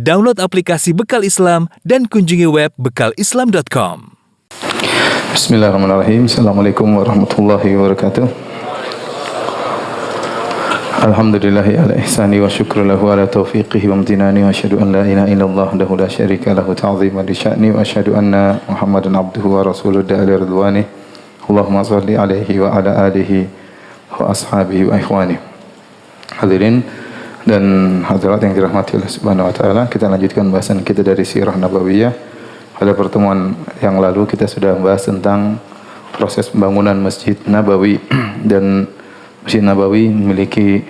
Download aplikasi Bekal Islam dan kunjungi web bekalislam.com. Bismillahirrahmanirrahim. Assalamualaikum warahmatullahi wabarakatuh. Alhamdulillahi ala ihsani wa syukru lahu ala taufiqihi wa amtinani wa asyhadu an la ilaha illallah wahdahu la syarika lahu ta'ziman li sya'ni wa asyhadu anna Muhammadan abduhu wa rasuluhu da'ali ridwani. Allahumma shalli alaihi wa ala alihi wa ashabihi wa ikhwani. Hadirin dan hadirat yang dirahmati Allah Subhanahu wa taala, kita lanjutkan bahasan kita dari Sirah Nabawiyah. Pada pertemuan yang lalu kita sudah membahas tentang proses pembangunan Masjid Nabawi dan Masjid Nabawi memiliki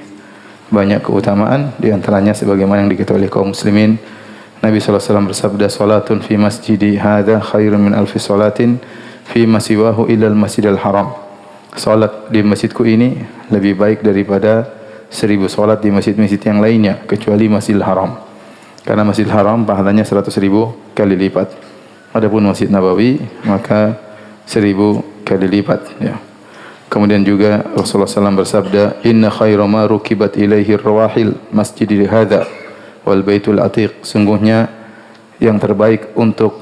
banyak keutamaan, di antaranya sebagaimana yang diketahui oleh kaum muslimin. Nabi sallallahu alaihi wasallam bersabda, "Salatun fi masjidi hadza khairun min alfi salatin fi ma siwahu illa al-Masjidil Haram." Salat di masjidku ini lebih baik daripada 1000 salat di masjid-masjid yang lainnya kecuali Masjidil Haram. Karena Masjidil Haram pahalanya 100.000 kali lipat. Adapun Masjid Nabawi maka 1000 kali lipat, ya. Kemudian juga Rasulullah SAW bersabda, "Inna khaira ma rukibat ilaihi rawahil masjidil hadza wal baitul atiq." Sungguhnya yang terbaik untuk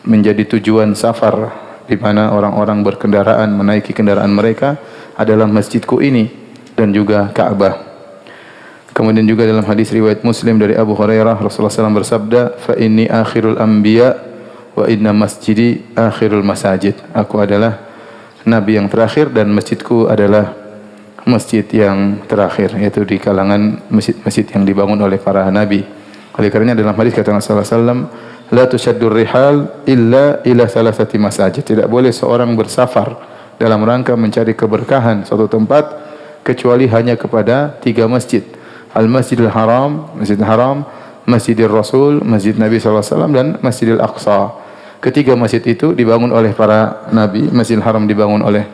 menjadi tujuan safar di mana orang-orang berkendaraan menaiki kendaraan mereka adalah masjidku ini dan juga Ka'bah. Kemudian juga dalam hadis riwayat Muslim dari Abu Hurairah, Rasulullah SAW bersabda, "Fa inni akhirul anbiya wa inna masjidi akhirul masajid." Aku adalah nabi yang terakhir dan masjidku adalah masjid yang terakhir, yaitu di kalangan masjid-masjid yang dibangun oleh para nabi. Oleh karenanya dalam hadis kata Rasulullah SAW, "La tushaddur rihal illa ila salasati masajid." Tidak boleh seorang bersafar dalam rangka mencari keberkahan suatu tempat kecuali hanya kepada 3 masjid. Al-Masjidil Haram, Masjidil Haram, Masjidil Rasul, Masjid Nabi SAW, dan Masjidil Aqsa. Ketiga masjid itu dibangun oleh para nabi. Masjidil Haram dibangun oleh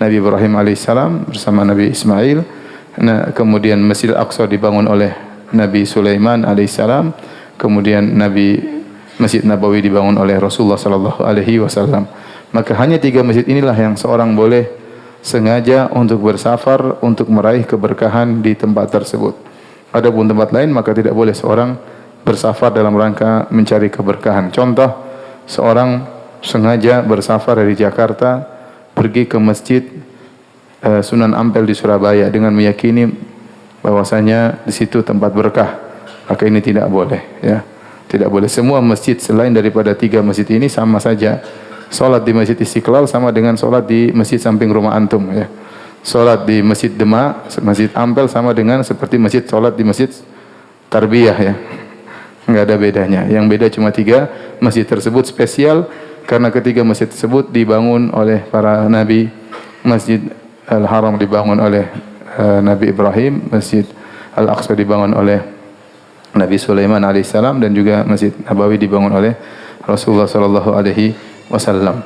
Nabi Ibrahim alaihissalam bersama Nabi Ismail. Nah, kemudian Masjidil Aqsa dibangun oleh Nabi Sulaiman alaihissalam. Kemudian Masjid Nabawi dibangun oleh Rasulullah sallallahu alaihi wasallam. Maka hanya 3 masjid inilah yang seorang boleh sengaja untuk bersafar untuk meraih keberkahan di tempat tersebut. Adapun tempat lain maka tidak boleh seorang bersafar dalam rangka mencari keberkahan. Contoh, seorang sengaja bersafar dari Jakarta pergi ke masjid Sunan Ampel di Surabaya dengan meyakini bahwasanya di situ tempat berkah. Maka ini tidak boleh, ya. Tidak boleh. Semua masjid selain daripada 3 masjid ini sama saja. Salat di Masjid Istiqlal sama dengan salat di masjid samping rumah antum, ya. Salat di Masjid Demak, Masjid Ampel sama dengan seperti masjid salat di Masjid Tarbiyah, ya. Enggak ada bedanya. Yang beda cuma 3 masjid tersebut spesial karena ketiga masjid tersebut dibangun oleh para nabi. Masjid Al-Haram dibangun oleh Nabi Ibrahim, Masjid Al-Aqsa dibangun oleh Nabi Sulaiman alaihissalam, dan juga Masjid Nabawi dibangun oleh Rasulullah sallallahu alaihi wasallam.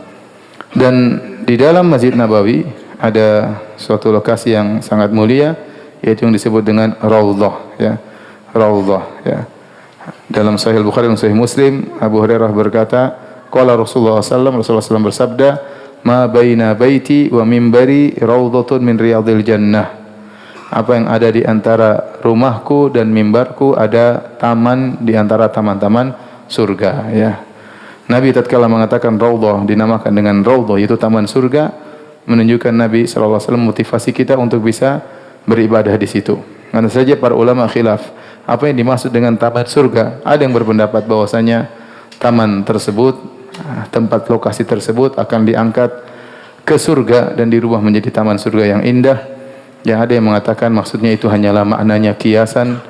Dan di dalam Masjid Nabawi ada suatu lokasi yang sangat mulia, yaitu yang disebut dengan Raudhah, ya. Raudhah, ya. Dalam Sahih Bukhari dan Sahih Muslim, Abu Hurairah berkata, qala Rasulullah SAW bersabda, "Ma baina baiti wa mimbari raudhatun min riyadil jannah." Apa yang ada di antara rumahku dan mimbarku ada taman di antara taman-taman surga, ya. Nabi tatkala mengatakan raudhah dinamakan dengan raudhah, yaitu taman surga, menunjukkan Nabi sallallahu alaihi wasallam motivasi kita untuk bisa beribadah di situ. Karena saja para ulama khilaf, apa yang dimaksud dengan taman surga? Ada yang berpendapat bahwasanya taman tersebut, tempat lokasi tersebut akan diangkat ke surga dan dirubah menjadi taman surga yang indah. Yang ada yang mengatakan maksudnya itu hanyalah maknanya kiasan,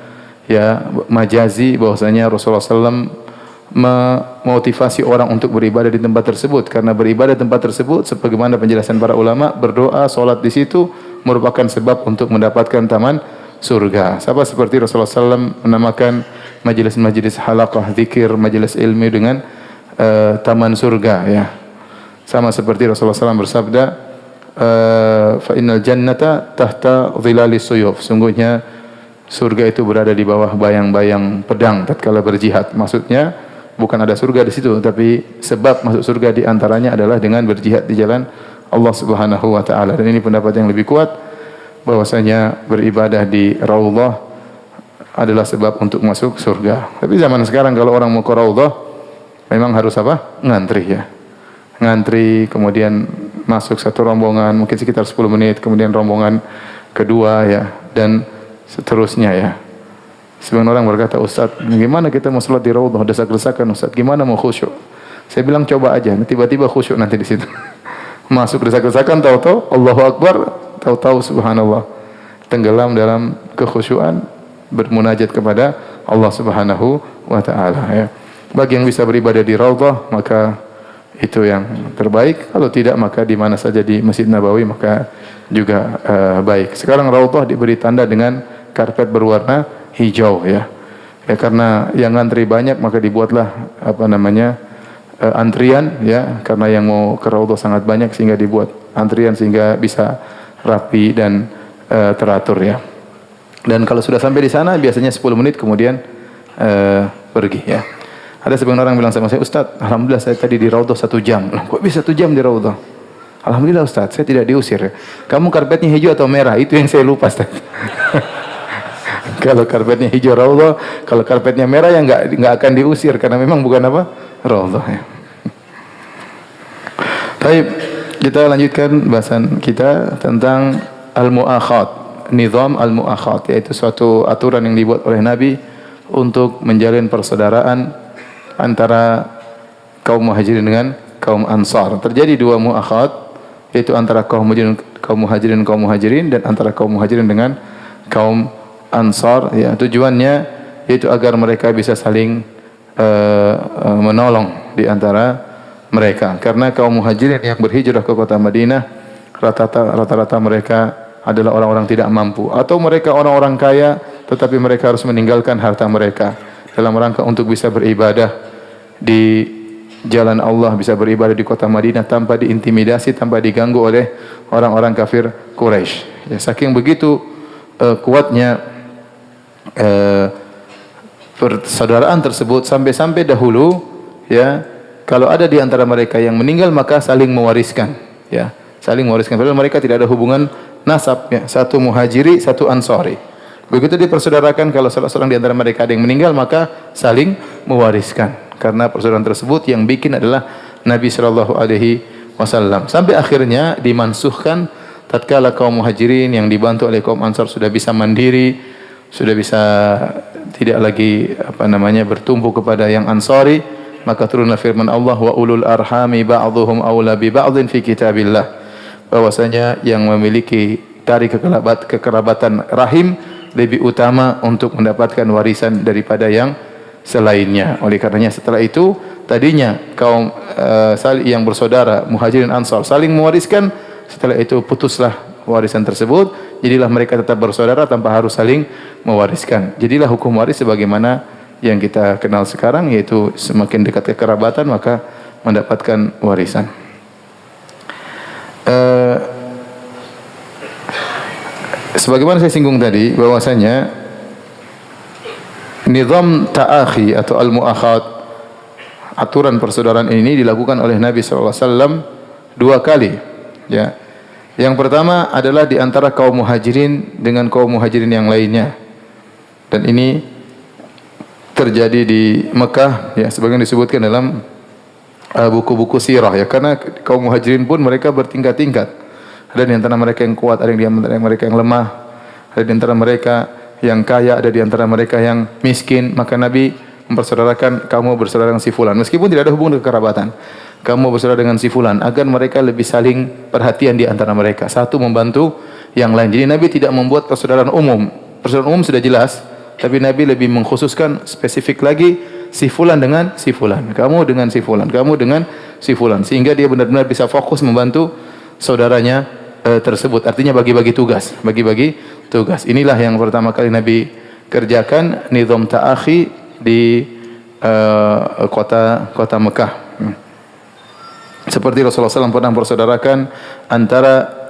ya, majazi, bahwasanya Rasulullah SAW memotivasi orang untuk beribadah di tempat tersebut, karena beribadah di tempat tersebut sebagaimana penjelasan para ulama, berdoa, salat di situ merupakan sebab untuk mendapatkan taman surga. Sama seperti Rasulullah SAW menamakan majelis-majelis halaqah zikir, majelis ilmu dengan taman surga, ya. Sama seperti Rasulullah SAW bersabda, "Fa innal jannata tahta dhilalis suyuf." Sungguhnya surga itu berada di bawah bayang-bayang pedang tatkala berjihad. Maksudnya bukan ada surga di situ, tapi sebab masuk surga di antaranya adalah dengan berjihad di jalan Allah Subhanahu wa taala. Dan ini pendapat yang lebih kuat bahwasanya beribadah di Raudhah adalah sebab untuk masuk surga. Tapi zaman sekarang kalau orang mau ke raudhah memang harus apa? Ngantri ya. Ngantri, kemudian masuk satu rombongan mungkin sekitar 10 menit, kemudian rombongan kedua ya, dan seterusnya ya. Sebagian orang berkata, Ustaz, gimana kita mau salat di raudhah desak-desakan Ustaz? Gimana mau khusyuk? Saya bilang coba aja, tiba-tiba khusyuk nanti di situ. Masuk desak-desakan, tahu-tahu Allahu Akbar, tahu-tahu subhanallah, tenggelam dalam kekhusyuan, bermunajat kepada Allah Subhanahu wa taala ya. Bagi yang bisa beribadah di raudhah maka itu yang terbaik. Kalau tidak maka di mana saja di Masjid Nabawi maka juga baik. Sekarang raudhah diberi tanda dengan karpet berwarna hijau ya. Ya karena yang antri banyak maka dibuatlah antrian ya, karena yang mau ke raudhah sangat banyak sehingga dibuat antrian sehingga bisa rapi dan teratur ya. Dan kalau sudah sampai di sana biasanya 10 menit kemudian pergi ya. Ada sebagian orang bilang sama saya, Ustaz, alhamdulillah saya tadi di raudhah 1 jam. Kok bisa 1 jam di raudhah? Alhamdulillah Ustaz, saya tidak diusir. Kamu karpetnya hijau atau merah? Itu yang saya lupa Ustaz. Kalau karpetnya hijau raudhah, kalau karpetnya merah ya enggak akan diusir karena memang bukan apa? Raudhah ya. Baik, kita lanjutkan bahasan kita tentang al-mu'akhat. Nizam al-mu'akhat, yaitu suatu aturan yang dibuat oleh Nabi untuk menjalin persaudaraan antara kaum muhajirin dengan kaum ansar. Terjadi 2 mu'akhat, yaitu antara kaum muhajirin dan antara kaum muhajirin dengan kaum ansar ya. Tujuannya yaitu agar mereka bisa saling menolong di antara mereka. Karena kaum muhajirin yang berhijrah ke kota Madinah rata-rata mereka adalah orang-orang tidak mampu, atau mereka orang-orang kaya tetapi mereka harus meninggalkan harta mereka dalam rangka untuk bisa beribadah di jalan Allah, bisa beribadah di kota Madinah tanpa diintimidasi, tanpa diganggu oleh orang-orang kafir Quraisy. Ya, saking begitu kuatnya persaudaraan tersebut sampai-sampai dahulu ya, kalau ada di antara mereka yang meninggal maka saling mewariskan ya, saling mewariskan. Padahal mereka tidak ada hubungan nasab ya, satu muhajiri, satu ansari. Begitu dipersaudarakan, kalau salah seorang di antara mereka ada yang meninggal maka saling mewariskan. Karena persaudaraan tersebut yang bikin adalah Nabi sallallahu alaihi wasallam. Sampai akhirnya dimansuhkan tatkala kaum muhajirin yang dibantu oleh kaum ansar sudah bisa mandiri, sudah bisa tidak lagi bertumpu kepada yang ansari, maka turunlah firman Allah, wa ulul arhami ba'dhuhum aula bi ba'dhin fi kitabillah. Bahwasanya yang memiliki tali kekerabatan rahim lebih utama untuk mendapatkan warisan daripada yang selainnya. Oleh karenanya setelah itu tadinya kaum yang bersaudara muhajirin ansar saling mewariskan, setelah itu putuslah warisan tersebut, jadilah mereka tetap bersaudara tanpa harus saling mewariskan. Jadilah hukum waris sebagaimana yang kita kenal sekarang, yaitu semakin dekat kekerabatan maka mendapatkan warisan. Sebagaimana saya singgung tadi bahwasanya nizam ta'akhi atau al-mu'akhat, aturan persaudaraan ini dilakukan oleh Nabi sallallahu alaihi wasallam 2 kali ya. Yang pertama adalah di antara kaum muhajirin dengan kaum muhajirin yang lainnya. Dan ini terjadi di Mekah ya, sebagaimana disebutkan dalam buku-buku sirah ya, karena kaum muhajirin pun mereka bertingkat-tingkat. Ada di antara mereka yang kuat, ada di antara mereka yang lemah, ada di antara mereka yang kaya, ada di antara mereka yang miskin. Maka Nabi mempersaudarakan, kamu bersaudara dengan si fulan, meskipun tidak ada hubungan kekerabatan, kamu bersaudara dengan si fulan, agar mereka lebih saling perhatian di antara mereka, satu membantu yang lain. Jadi Nabi tidak membuat persaudaraan umum. Persaudaraan umum sudah jelas, tapi Nabi lebih mengkhususkan spesifik lagi, si fulan dengan si fulan, kamu dengan si fulan, kamu dengan si fulan, sehingga dia benar-benar bisa fokus membantu saudaranya tersebut. Artinya bagi-bagi tugas, bagi-bagi tugas. Inilah yang pertama kali Nabi kerjakan, nizam ta'akhi di kota Mekah. Seperti Rasulullah SAW pernah mempersaudarakan antara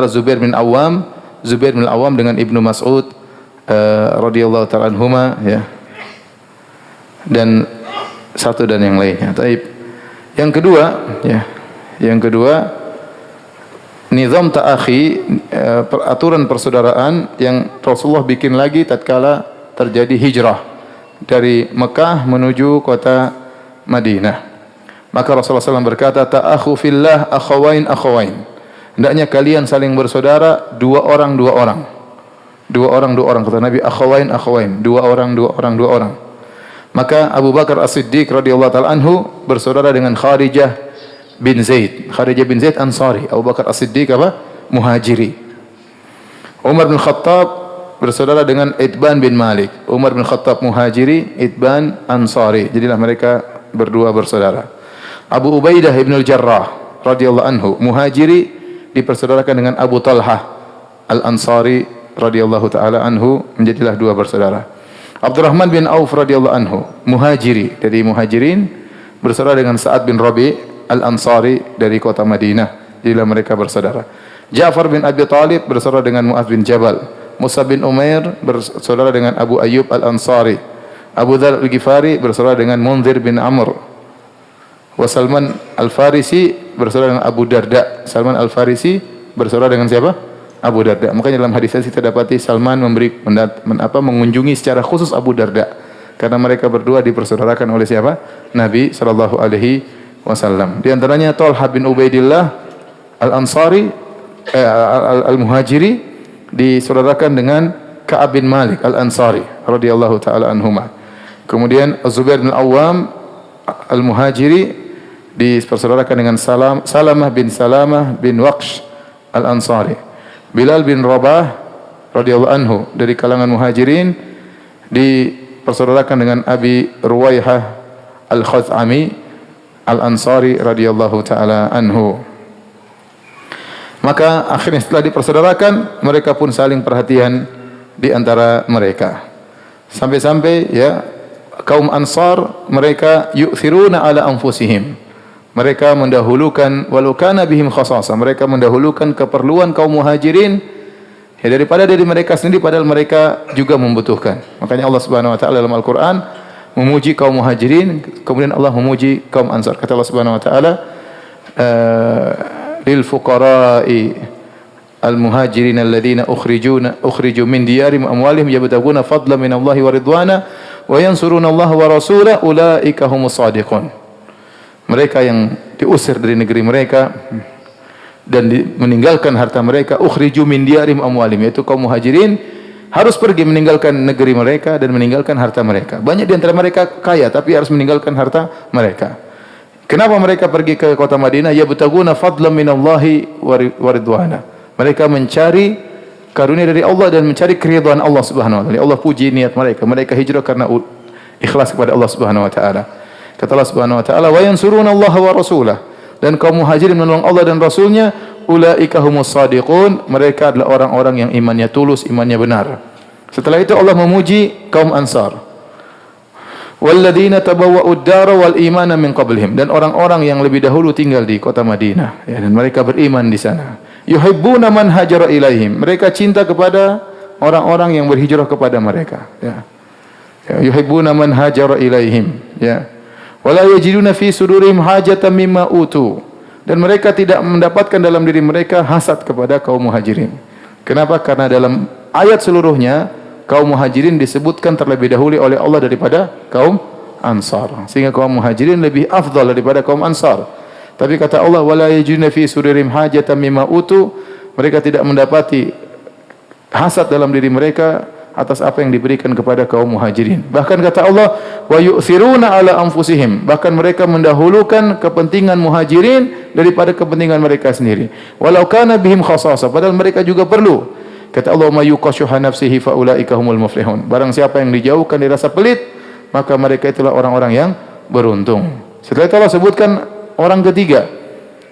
Zubair bin Awam dengan Ibnu Mas'ud radhiyallahu ta'ala anhuma ya, dan satu dan yang lainnya. Taib. Yang kedua nizam ta'akhi, aturan persaudaraan yang Rasulullah bikin lagi tatkala terjadi hijrah dari Mekah menuju kota Madinah. Maka Rasulullah SAW berkata, ta'akhu fillah akhawain akhawain. Hendaknya kalian saling bersaudara, dua orang. Kata Nabi, akhawain akhawain, dua orang. Maka Abu Bakar As-Siddiq radhiyallahu taala anhu bersaudara dengan Kharijah bin Zaid. Kharijah bin Zaid Ansari. Abu Bakar As-Siddiq apa? Muhajiri. Umar bin Khattab bersaudara dengan Itban bin Malik. Umar bin Khattab Muhajiri, Itban Ansari. Jadilah mereka berdua bersaudara. Abu Ubaidah bin Al-Jarrah radhiyallahu anhu Muhajiri dipersaudarakan dengan Abu Talhah Al-Ansari radhiyallahu taala anhu, menjadilah dua bersaudara. Abdurrahman bin Auf radhiyallahu anhu Muhajiri dari Muhajirin bersaudara dengan Sa'ad bin Rabi' Al-Ansari dari kota Madinah, jadilah mereka bersaudara. Ja'far bin Abi Talib bersaudara dengan Mu'adz bin Jabal. Musa bin Umair bersaudara dengan Abu Ayyub Al-Ansari. Abu Dzar Al-Ghifari bersaudara dengan Munzir bin Amr. Wa Salman Al-Farisi bersaudara dengan Abu Darda. Salman Al-Farisi bersaudara dengan siapa? Abu Darda. Makanya dalam hadis kita dapati Salman mengunjungi secara khusus Abu Darda, karena mereka berdua dipersaudarakan oleh siapa? Nabi sallallahu alaihi wasallam. Di antaranya Talha bin Ubaidillah Al-Ansari Al-Muhajiri disaudarakan dengan Ka'ab bin Malik Al-Ansari radhiyallahu taala anhuma. Kemudian Az-Zubair bin Al-Awwam Al-Muhajiri dipersaudarakan dengan Salamah bin Waqsh Al-Ansari. Bilal bin Rabah radhiyallahu anhu dari kalangan Muhajirin dipersaudarakan dengan Abi Ruwaihah Al-Khaz'ami Al-Ansari radhiyallahu taala anhu. Maka akhirnya setelah dipersaudarakan, mereka pun saling perhatian di antara mereka. Sampai-sampai ya kaum Ansar mereka yu'thiruna ala anfusihim. Mereka mendahulukan walau kana bihim khasasa, mereka mendahulukan keperluan kaum Muhajirin ya daripada diri mereka sendiri, padahal mereka juga membutuhkan. Makanya Allah Subhanahu wa taala dalam Al-Qur'an memuji kaum Muhajirin, kemudian Allah memuji kaum Ansar. Kata Allah Subhanahu wa taala, lil fuqara'i al-muhajirin alladziina ukhriju min diyarihim amwalihim yabtaguna fadlan min Allahi wa ridwana wa yansuruna Allah wa rasulahu ulaika humus shadiqun. Mereka yang diusir dari negeri mereka dan meninggalkan harta mereka, ukhriju min diyarihim amwalihim, yaitu kaum Muhajirin harus pergi meninggalkan negeri mereka dan meninggalkan harta mereka. Banyak di antara mereka kaya tapi harus meninggalkan harta mereka. Kenapa mereka pergi ke kota Madinah? Yabtaguna fadlan minallahi wa ridwana. Mereka mencari karunia dari Allah dan mencari keridhaan Allah Subhanahu wa taala. Allah puji niat mereka. Mereka hijrah karena ikhlas kepada Allah Subhanahu wa taala. Kata Allah Subhanahu wa taala, "Wa yansuruna Allah wa rasulah." Dan kaum Muhajirin menolong Allah dan Rasulnya, ulaika humus shadiqun. Mereka adalah orang-orang yang imannya tulus, imannya benar. Setelah itu Allah memuji kaum Ansar. Walladzina tabawwa'ud dara wal imana min qablihim, dan orang-orang yang lebih dahulu tinggal di kota Madinah ya, dan mereka beriman di sana. Yuhibbuna man hajara ilaihim. Mereka cinta kepada orang-orang yang berhijrah kepada mereka ya. Yuhibbuna man hajara ilaihim ya. Wala yajiduna fi sudurihim hajatan mimma utu, dan mereka tidak mendapatkan dalam diri mereka hasad kepada kaum Muhajirin. Kenapa? Karena dalam ayat seluruhnya kaum Muhajirin disebutkan terlebih dahulu oleh Allah daripada kaum Ansar, sehingga kaum Muhajirin lebih afdal daripada kaum Ansar. Tapi kata Allah, wala yajiduna fi sudurihim hajatan mimma utu, mereka tidak mendapati hasad dalam diri mereka atas apa yang diberikan kepada kaum Muhajirin. Bahkan kata Allah, wa yu'thiruna ala anfusihim, bahkan mereka mendahulukan kepentingan Muhajirin daripada kepentingan mereka sendiri. Walau kana bihim khasasa, padahal mereka juga perlu. Kata Allah, ma yuqashuha nafsihi fa ulaika humul muflihun. Barang siapa yang dijauhkan dari rasa pelit, maka mereka itulah orang-orang yang beruntung. Setelah itu Allah sebutkan orang ketiga.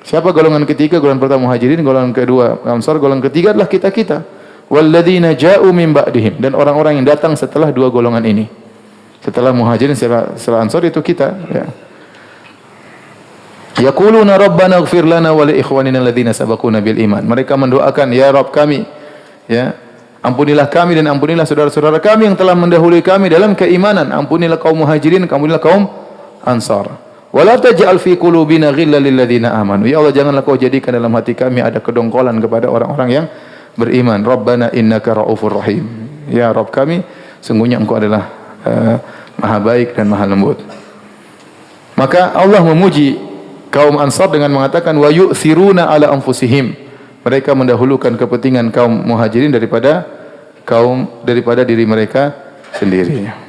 Siapa golongan ketiga? Golongan pertama Muhajirin, golongan kedua Ansar, golongan ketiga adalah kita-kita. Walladzina ja'u min ba'dihim, dan orang-orang yang datang setelah dua golongan ini. Setelah Muhajirin, setelah Ansar, itu kita ya. Yaquluna rabbana ighfir lana wa li ikhwanina alladzina sabaquna bil iman. Mereka mendoakan, ya Rabb kami ya, ampunilah kami dan ampunilah saudara-saudara kami yang telah mendahului kami dalam keimanan. Ampunilah kaum Muhajirin, ampunilah kaum Ansar. Wala taj'al fi qulubina ghillan lil ladzina amanu. Ya Allah, janganlah kau jadikan dalam hati kami ada kedongkolan kepada orang-orang yang beriman. Rabbana innaka raufur rahim. Ya Rabb kami, sungguhnya Engkau adalah Maha baik dan Maha lembut. Maka Allah memuji kaum Ansar dengan mengatakan wa yu'thiruna ala anfusihim. Mereka mendahulukan kepentingan kaum Muhajirin daripada diri mereka sendiri.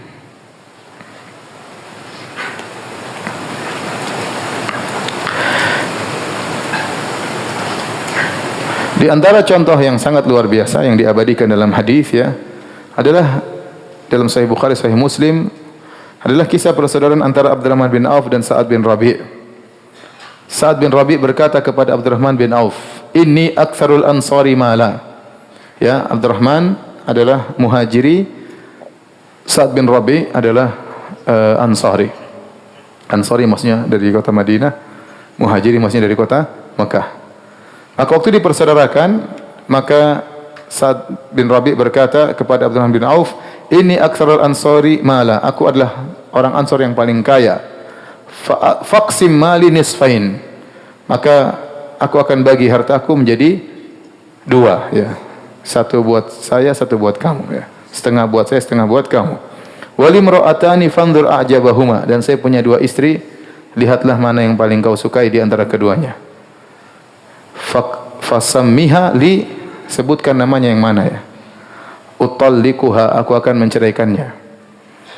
Di antara contoh yang sangat luar biasa yang diabadikan dalam hadis ya adalah dalam Sahih Bukhari, Sahih Muslim adalah kisah persaudaraan antara Abdurrahman bin Auf dan Sa'ad bin Rabi'. Sa'ad bin Rabi' berkata kepada Abdurrahman bin Auf, "Inni aktsarul ansari mala." Ya, Abdurrahman adalah muhajiri, Sa'ad bin Rabi' adalah ansari. Ansari maksudnya dari kota Madinah, muhajiri maksudnya dari kota Mekah. Maka waktu dipersaudarakan, maka Sa'ad bin Rabi' berkata kepada Abdurrahman bin Auf, "Ini aktsarul ansari mala." Aku adalah orang Ansar yang paling kaya. Faqsim mali nisfain. Maka aku akan bagi hartaku menjadi dua ya. Satu buat saya, satu buat kamu ya. Setengah buat saya, setengah buat kamu. Walimra'atani fanzur a'jabahuma. Dan saya punya dua istri, lihatlah mana yang paling kau sukai di antara keduanya. Fasammiha li, sebutkan namanya yang mana ya. Utallikuha, aku akan menceraikannya.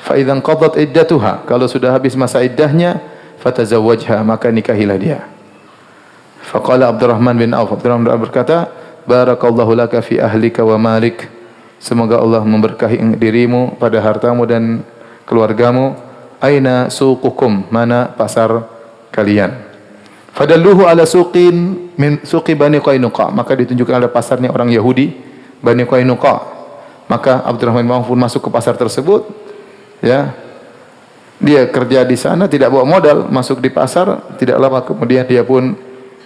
Fa idzan qadat iddatuha, kalau sudah habis masa iddahnya, fatazawwajha, maka nikahilah dia. Faqala Abdurrahman bin Auf, Abdurrahman bin Auf berkata, barakallahu laka fi ahlika wa malik. Semoga Allah memberkahi dirimu pada hartamu dan keluargamu. Aina suqukum, mana pasar kalian? Fadalluhu ala suqin min suqi Bani Qainuqa, maka ditunjukkan ada pasarnya orang Yahudi Bani Qainuqa. Maka Abdurrahman bin Auf pun masuk ke pasar tersebut ya. Dia kerja di sana, tidak bawa modal, masuk di pasar, tidak lama kemudian dia pun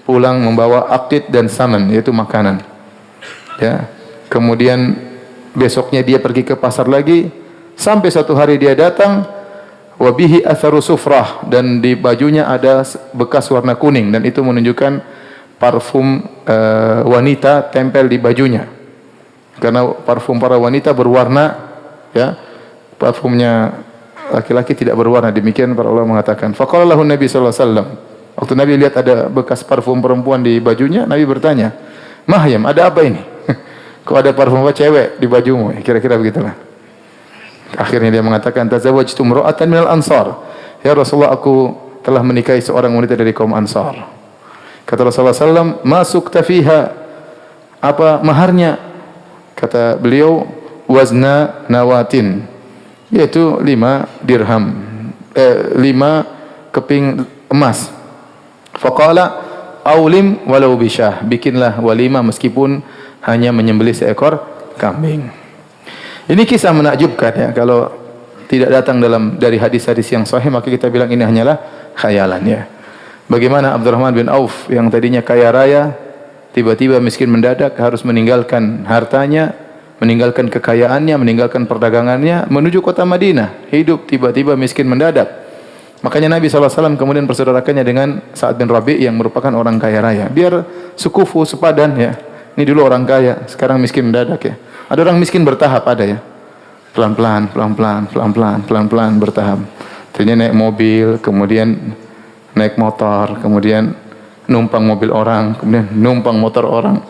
pulang membawa aqid dan saman, yaitu makanan. Ya. Kemudian besoknya dia pergi ke pasar lagi, sampai satu hari dia datang wabihi atharu sufrah, dan di bajunya ada bekas warna kuning, dan itu menunjukkan parfum wanita tempel di bajunya. Karena parfum para wanita berwarna ya, parfumnya laki-laki tidak berwarna. Demikian para ulama mengatakan. Faqala lahu Nabi sallallahu alaihi wasallam. Waktu Nabi lihat ada bekas parfum perempuan di bajunya, Nabi bertanya, "Mahyam, ada apa ini? Kok ada parfum apa cewek di bajumu?" Kira-kira begitulah. Akhirnya dia mengatakan, "Tazawwajtu imra'atan minal ansar." Ya Rasulullah, aku telah menikahi seorang wanita dari kaum Ansar. Kata Rasulullah SAW, "Ma sukta fiha?" Apa maharnya? Kata beliau, "Wazna nawatin." Yaitu 5 dirham. 5 keping emas. Faqala, "Aulim walau bisyah." Bikinlah walimah meskipun hanya menyembelih seekor kambing. Ini kisah menakjubkan ya, kalau tidak datang dari hadis-hadis yang sahih maka kita bilang ini hanyalah khayalan ya. Bagaimana Abdurrahman bin Auf yang tadinya kaya raya tiba-tiba miskin mendadak, harus meninggalkan hartanya, meninggalkan kekayaannya, meninggalkan perdagangannya menuju kota Madinah, hidup tiba-tiba miskin mendadak. Makanya Nabi SAW kemudian persaudarakannya dengan Sa'ad bin Rabi' yang merupakan orang kaya raya, biar sekufu sepadan ya. Ini dulu orang kaya, sekarang miskin mendadak ya. Ada orang miskin bertahap, ada ya. Pelan-pelan, pelan-pelan, pelan-pelan, pelan-pelan bertahap. Ternyata naik mobil, kemudian naik motor, kemudian numpang mobil orang, kemudian numpang motor orang,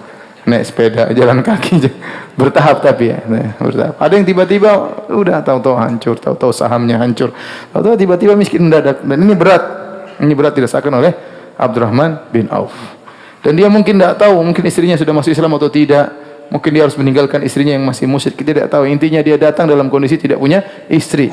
naik sepeda, jalan kaki, bertahap tapi ya, bertahap. Ada yang tiba-tiba udah tahu-tahu hancur, tahu-tahu sahamnya hancur, tahu-tahu tiba-tiba miskin mendadak. Dan ini berat dirasakan oleh Abdurrahman bin Auf. Dan dia mungkin tidak tahu, mungkin istrinya sudah masuk Islam atau tidak. Mungkin dia harus meninggalkan istrinya yang masih musyrik, kita tidak tahu. Intinya dia datang dalam kondisi tidak punya istri.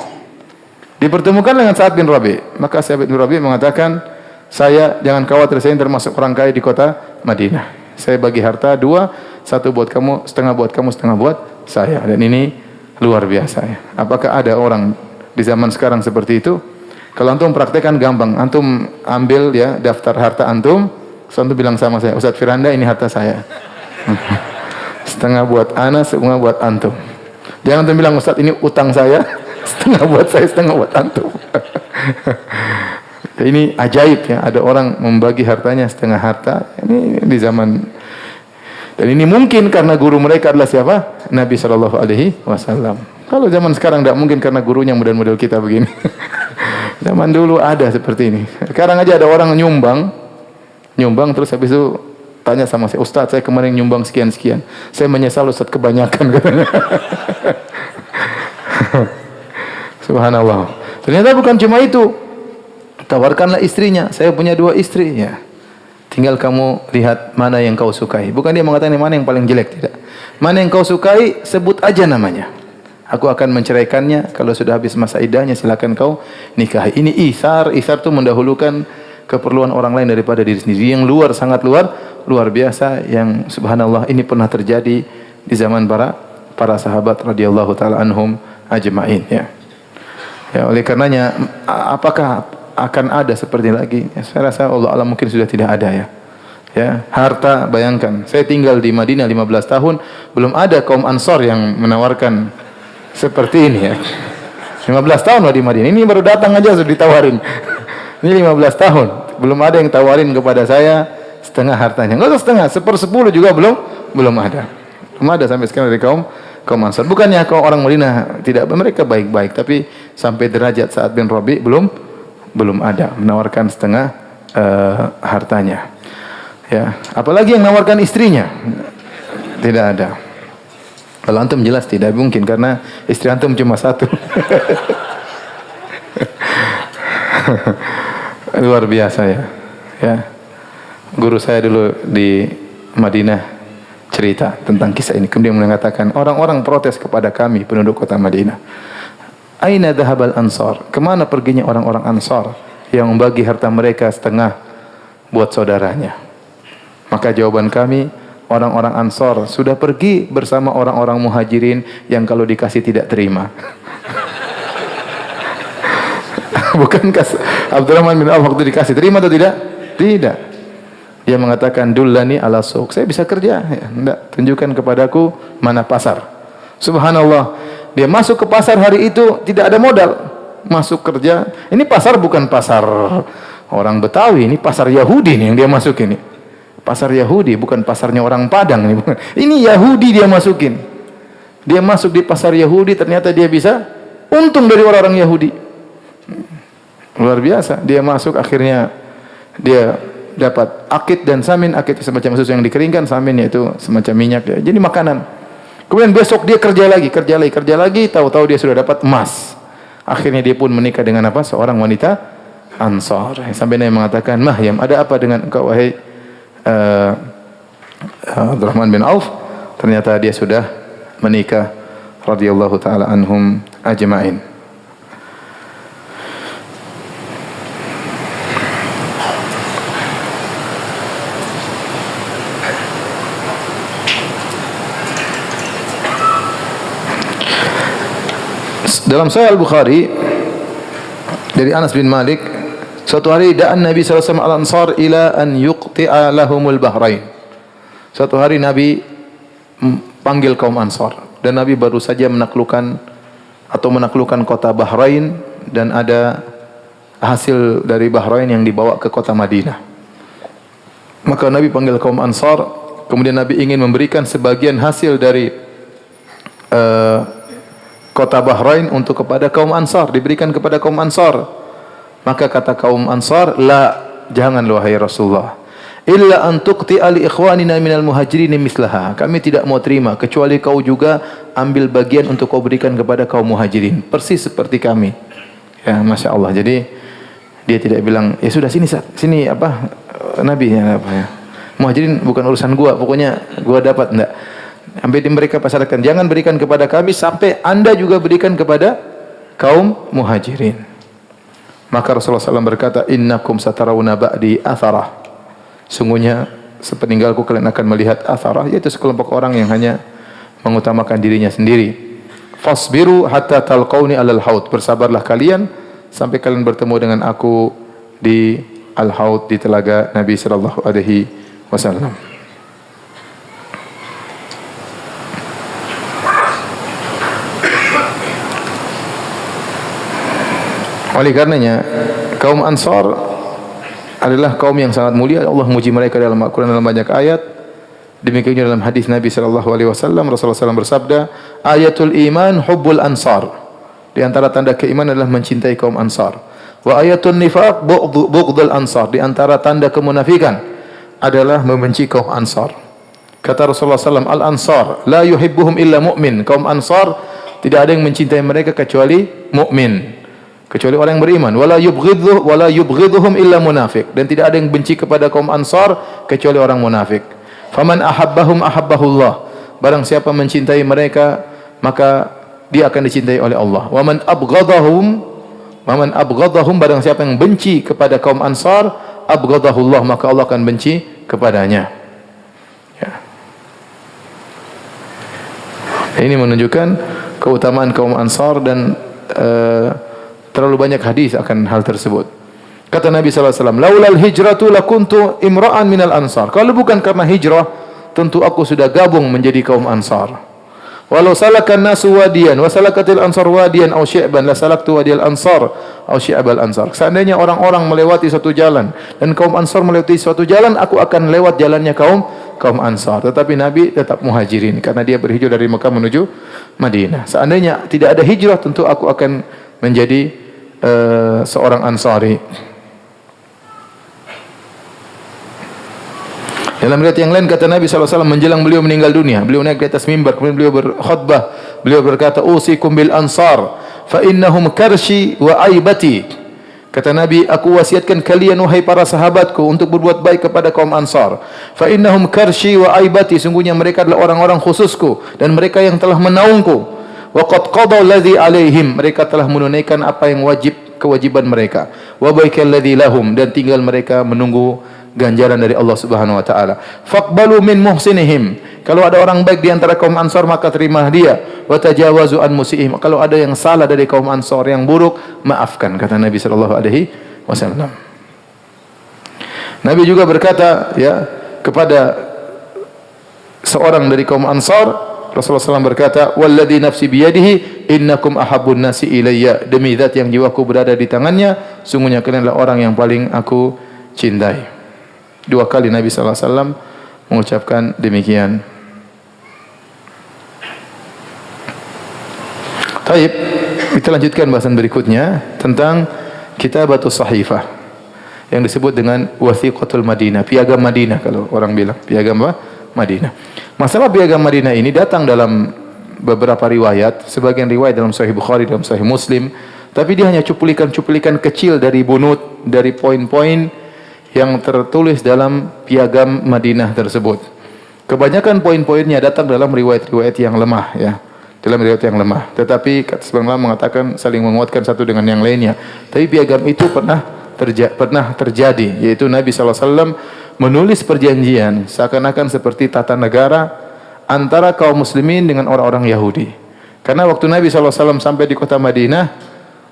Dipertemukan dengan Sa'ad bin Rabi'. Maka Sa'ad bin Rabi' mengatakan, "Saya jangan khawatir, saya termasuk orang kaya di kota Madinah. Saya bagi harta 2, 1 buat kamu, setengah buat kamu, setengah buat saya." Dan ini luar biasa ya. Apakah ada orang di zaman sekarang seperti itu? Kalau antum praktekkan gampang. Antum ambil ya daftar harta antum, antum bilang sama saya, "Ustaz Firanda, ini harta saya. Setengah buat ana, setengah buat antum." Jangan antum bilang, "Ustaz, ini utang saya, setengah buat saya, setengah buat antum." Ini ajaib ya, ada orang membagi hartanya setengah harta. Ini di zaman, dan ini mungkin karena guru mereka adalah siapa? Nabi Shallallahu Alaihi Wasallam. Kalau zaman sekarang tidak mungkin karena gurunya model-model kita begini. Zaman dulu ada seperti ini. Sekarang aja ada orang nyumbang terus habis itu tanya sama saya, Ustaz, saya kemarin nyumbang sekian-sekian. Saya menyesal Ustaz, kebanyakan katanya. Subhanallah. Ternyata bukan cuma itu. Tawarkanlah istrinya. Saya punya 2 istri. Ya. Tinggal kamu lihat mana yang kau sukai. Bukan dia mengatakan mana yang paling jelek, tidak. Mana yang kau sukai, sebut aja namanya. Aku akan menceraikannya. Kalau sudah habis masa iddahnya, silakan kau nikahi. Ini isar. Isar itu mendahulukan keperluan orang lain daripada diri sendiri. Yang sangat luar biasa. Yang subhanallah ini pernah terjadi di zaman para sahabat radhiyallahu taala anhum ajma'in. Ya, oleh karenanya apakah akan ada seperti lagi? Ya, saya rasa Allah alam mungkin sudah tidak ada ya. Ya, harta, bayangkan. Saya tinggal di Madinah 15 tahun, belum ada kaum Ansor yang menawarkan seperti ini ya. 15 tahun lah di Madinah. Ini baru datang aja sudah ditawarin. Ini 15 tahun, belum ada yang tawarin kepada saya setengah hartanya. Enggak usah setengah, 1/10 juga belum ada. Belum ada sampai sekarang dari kaum Ansor. Bukannya kaum orang Madinah tidak, mereka baik-baik, tapi sampai derajat Sa'ad bin Rabi' belum ada menawarkan setengah hartanya. Ya, apalagi yang menawarkan istrinya. Tidak ada. Kalau antum jelas tidak mungkin karena istri antum cuma 1. Luar biasa ya. Ya. Guru saya dulu di Madinah cerita tentang kisah ini. Kemudian mengatakan, orang-orang protes kepada kami penduduk kota Madinah. Aina dhahabal ansar? Kemana perginya orang-orang Ansar yang membagi harta mereka setengah buat saudaranya? Maka jawaban kami, orang-orang Ansar sudah pergi bersama orang-orang Muhajirin yang kalau dikasih tidak terima. Bukankah Abdurrahman bin Auf waktu dikasih terima atau tidak? Tidak. Dia mengatakan, dullani ala suq. Saya bisa kerja. Ya, enggak, tunjukkan kepadaku mana pasar. Subhanallah. Dia masuk ke pasar hari itu tidak ada modal. Masuk kerja. Ini pasar bukan pasar orang Betawi, ini pasar Yahudi nih yang dia masuk ini. Pasar Yahudi, bukan pasarnya orang Padang ini. Bukan. Ini Yahudi dia masukin. Dia masuk di pasar Yahudi, ternyata dia bisa untung dari orang-orang Yahudi. Luar biasa. Dia masuk, akhirnya dia dapat akid dan samin. Akid semacam susu yang dikeringkan, samin yaitu semacam minyak. Jadi makanan. Kemudian besok dia kerja lagi, tahu-tahu dia sudah dapat emas. Akhirnya dia pun menikah dengan apa? Seorang wanita Ansar. Sampai Nabi mengatakan, Mahyam, ada apa dengan engkau wahai Abdurrahman bin Auf? Ternyata dia sudah menikah radhiyallahu taala anhum ajma'in. Dalam Sahih Al-Bukhari dari Anas bin Malik, suatu hari da'an Nabi sallallahu alaihi wasallam al-Ansar ila an yuqti'a lahumul bahrain. Suatu hari Nabi panggil kaum Ansar dan Nabi baru saja menaklukkan kota Bahrain dan ada hasil dari Bahrain yang dibawa ke kota Madinah. Maka Nabi panggil kaum Ansar, kemudian Nabi ingin memberikan sebagian hasil dari kota Bahrain untuk kepada kaum Ansar, diberikan kepada kaum Ansar. Maka kata kaum Ansar, la, jangan wahai Rasulullah, illa an tuqti'a li ikhwanina minal muhajirin mislaha. Kami tidak mau terima kecuali kau juga ambil bagian untuk kau berikan kepada kaum muhajirin, persis seperti kami. Ya, Masya Allah. Jadi dia tidak bilang, ya sudah sini apa Nabi ya, apa ya. Muhajirin bukan urusan gua, pokoknya gua dapat, enggak. Sampai mereka pasarkan, jangan berikan kepada kami sampai anda juga berikan kepada kaum muhajirin. Maka Rasulullah SAW berkata, innakum satarawna ba'di atharah. Sungguhnya sepeninggalku kalian akan melihat atharah, yaitu sekelompok orang yang hanya mengutamakan dirinya sendiri. Fasbiru hatta talqauni alal haud. Bersabarlah kalian sampai kalian bertemu dengan aku di al-haud, di telaga Nabi sallallahu alaihi wasallam. Oleh karenanya kaum Ansar adalah kaum yang sangat mulia. Allah memuji mereka dalam Al-Quran dalam banyak ayat. Demikian juga dalam hadis Nabi SAW, Rasulullah SAW bersabda, ayatul iman hubbul ansar. Di antara tanda keimanan adalah mencintai kaum Ansar. Wa ayatul nifaq bughdul ansar. Di antara tanda kemunafikan adalah membenci kaum Ansar. Kata Rasulullah SAW, al-ansar la yuhibbuhum illa mu'min. Kaum Ansar tidak ada yang mencintai mereka kecuali mukmin, kecuali orang yang beriman. Wala yubghidhuhum illa munafiq. Dan tidak ada yang benci kepada kaum Ansar kecuali orang munafik. Faman ahabbahum ahabbahullah. Barang siapa mencintai mereka, maka dia akan dicintai oleh Allah. Waman abghadahum, barang siapa yang benci kepada kaum Ansar, abghadahullah, maka Allah akan benci kepadanya. Ya. Ini menunjukkan keutamaan kaum Ansar dan terlalu banyak hadis akan hal tersebut. Kata Nabi SAW, laulal hijratu lakuntu imra'an minal ansar. Kalau bukan karena hijrah, tentu aku sudah gabung menjadi kaum Ansar. Walau salakan nasu wadiyan, wa salakatil ansar wadiyan aw syi'ban, la salaktu wadiyal ansar aw syi'bal ansar. Seandainya orang-orang melewati suatu jalan dan kaum Ansar melewati suatu jalan, aku akan lewat jalannya kaum Ansar. Tetapi Nabi tetap muhajirin karena dia berhijrah dari Mekah menuju Madinah. Seandainya tidak ada hijrah, tentu aku akan menjadi seorang Ansari. Dalam riwayat yang lain kata Nabi SAW menjelang beliau meninggal dunia, beliau naik di atas mimbar, kemudian beliau berkhutbah, beliau berkata, usikum bil ansar fa innahum karshi wa aibati. Kata Nabi, aku wasiatkan kalian wahai para sahabatku untuk berbuat baik kepada kaum Ansar. Fa innahum karshi wa aibati, sungguhnya mereka adalah orang-orang khususku dan mereka yang telah menaungku. Wa qad qadaw alladhi alaihim, mereka telah menunaikan apa yang kewajiban mereka. Wa baikal ladzi lahum, dan tinggal mereka menunggu ganjaran dari Allah Subhanahu wa taala. Faqbalu min muhsinihim, kalau ada orang baik di antara kaum Ansar maka terima dia. Wa tajawazu an musiihim, kalau ada yang salah dari kaum Ansar yang buruk, maafkan, kata Nabi sallallahu alaihi wasallam. Nabi juga berkata ya kepada seorang dari kaum Ansar, Rasulullah SAW berkata, walladzi nafsi biyadihi innakum ahabbun nasi ilayya, demi zat yang jiwaku berada di tangannya, sungguhnya kalian adalah orang yang paling aku cintai. 2 kali Nabi SAW mengucapkan demikian. Baik, kita lanjutkan bahasan berikutnya tentang Kitabatus Sahifah yang disebut dengan Wathiqatul Madinah, Piagam Madinah kalau orang bilang, Piagam apa? Madinah. Masalah Piagam Madinah ini datang dalam beberapa riwayat, sebagian riwayat dalam Sahih Bukhari, dalam Sahih Muslim, tapi dia hanya cuplikan-cuplikan kecil dari bunut, dari poin-poin yang tertulis dalam Piagam Madinah tersebut. Kebanyakan poin-poinnya datang dalam riwayat-riwayat yang lemah, ya. Dalam riwayat yang lemah. Tetapi sebenarnya mengatakan saling menguatkan satu dengan yang lainnya. Tapi piagam itu pernah terjadi, yaitu Nabi SAW menulis perjanjian seakan-akan seperti tata negara antara kaum muslimin dengan orang-orang Yahudi. Karena waktu Nabi SAW sampai di kota Madinah,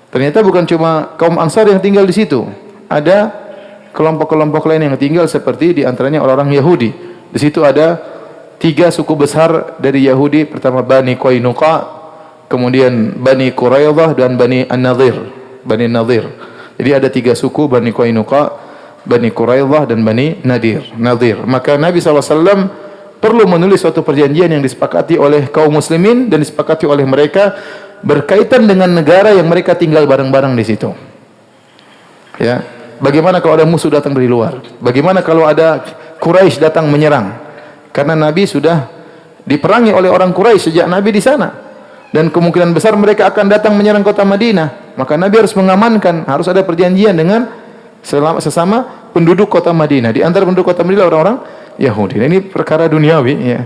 ternyata bukan cuma kaum Ansar yang tinggal di situ. Ada kelompok-kelompok lain yang tinggal, seperti di antaranya orang-orang Yahudi. Di situ ada 3 suku besar dari Yahudi, pertama Bani Qainuqa, kemudian Bani Quraidah dan Bani An-Nadir. Bani Nadir. Jadi ada 3 suku, Bani Qainuqa, Bani Quraidah dan Bani Nadir. Maka Nabi SAW perlu menulis suatu perjanjian yang disepakati oleh kaum muslimin dan disepakati oleh mereka berkaitan dengan negara yang mereka tinggal bareng-bareng di situ. Ya. Bagaimana kalau ada musuh datang dari luar? Bagaimana kalau ada Quraisy datang menyerang? Karena Nabi sudah diperangi oleh orang Quraisy sejak Nabi di sana. Dan kemungkinan besar mereka akan datang menyerang kota Madinah. Maka Nabi harus mengamankan, harus ada perjanjian dengan sesama penduduk kota Madinah. Di antara penduduk kota Madinah orang-orang Yahudi. Ini perkara duniawi, ya.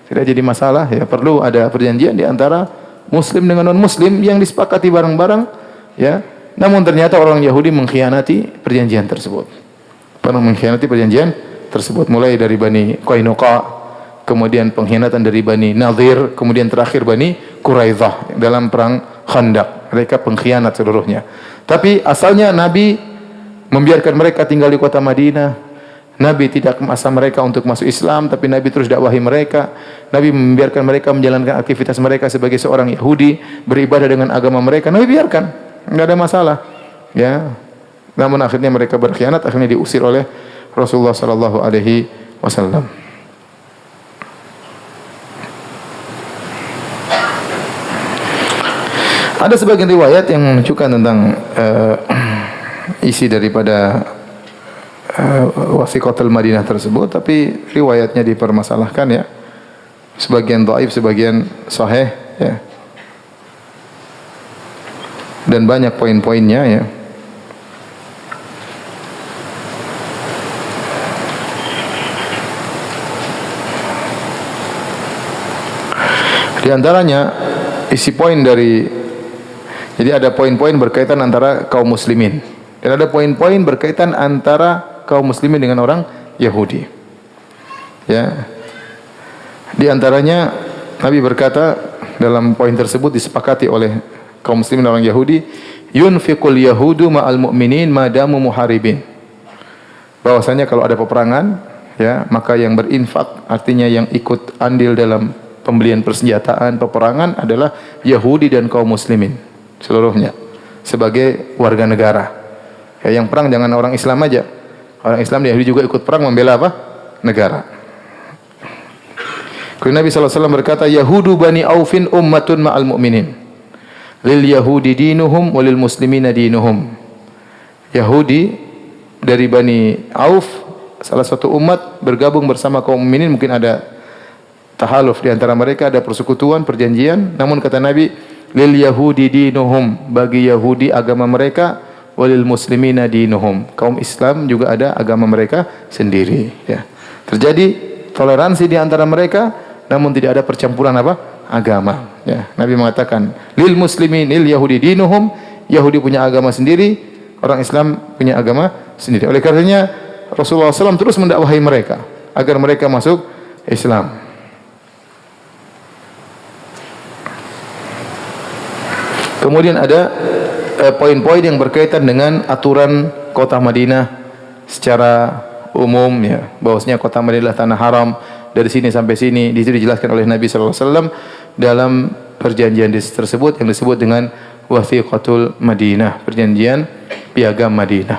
Tidak jadi masalah, ya. Perlu ada perjanjian di antara muslim dengan non-muslim yang disepakati bareng-bareng, ya. Namun ternyata orang Yahudi mengkhianati perjanjian tersebut. Mulai dari Bani Qainuqa, kemudian pengkhianatan dari Bani Nadir, kemudian terakhir Bani Quraidah dalam perang Khandaq. Mereka pengkhianat seluruhnya. Tapi asalnya Nabi membiarkan mereka tinggal di kota Madinah. Nabi tidak memaksa mereka untuk masuk Islam, tapi Nabi terus dakwahi mereka. Nabi membiarkan mereka menjalankan aktivitas mereka sebagai seorang Yahudi, beribadah dengan agama mereka. Nabi biarkan. Enggak ada masalah. Ya. Namun akhirnya mereka berkhianat, akhirnya diusir oleh Rasulullah sallallahu alaihi wasallam. Ada sebagian riwayat yang menunjukkan tentang isi daripada wasiqatul Madinah tersebut, tapi riwayatnya dipermasalahkan ya. Sebagian dhaif, sebagian sahih ya. Dan banyak poin-poinnya ya. Di antaranya isi poin dari, jadi ada poin-poin berkaitan antara kaum muslimin dan ada poin-poin berkaitan antara kaum muslimin dengan orang Yahudi. Ya. Di antaranya Nabi berkata dalam poin tersebut disepakati oleh kaum muslimin dan orang Yahudi, yunfiqul yahudu ma'al mu'minin madamu muharibin. Bahwasanya kalau ada peperangan, ya, maka yang berinfak, artinya yang ikut andil dalam pembelian persenjataan peperangan adalah Yahudi dan kaum muslimin seluruhnya sebagai warga negara. Ya, yang perang jangan orang Islam aja. Orang Islam dan Yahudi juga ikut perang membela apa? Negara. Kemudian Nabi SAW berkata, Yahudu bani Aufin ummatun ma'al mu'minin. Lil Yahudi dinuhum walil muslimina dinuhum. Yahudi dari bani Auf, salah satu umat bergabung bersama kaum mukminin, mungkin ada tahaluf di antara mereka, ada persekutuan, perjanjian. Namun kata Nabi, lil Yahudi dinuhum, bagi Yahudi agama mereka, walil muslimina dinuhum, kaum Islam juga ada agama mereka sendiri. Ya. Terjadi toleransi di antara mereka, namun tidak ada percampuran apa? Agama. Ya. Nabi mengatakan, lil muslimin, lil Yahudi dinuhum, Yahudi punya agama sendiri, orang Islam punya agama sendiri. Oleh karenanya Rasulullah SAW terus mendakwahi mereka agar mereka masuk Islam. Kemudian ada poin-poin yang berkaitan dengan aturan kota Madinah secara umum ya, bahwasanya kota Madinah adalah tanah haram dari sini sampai sini. Di situ dijelaskan oleh Nabi sallallahu alaihi wasallam dalam perjanjian tersebut yang disebut dengan Wathiqatul Madinah, perjanjian piagam Madinah.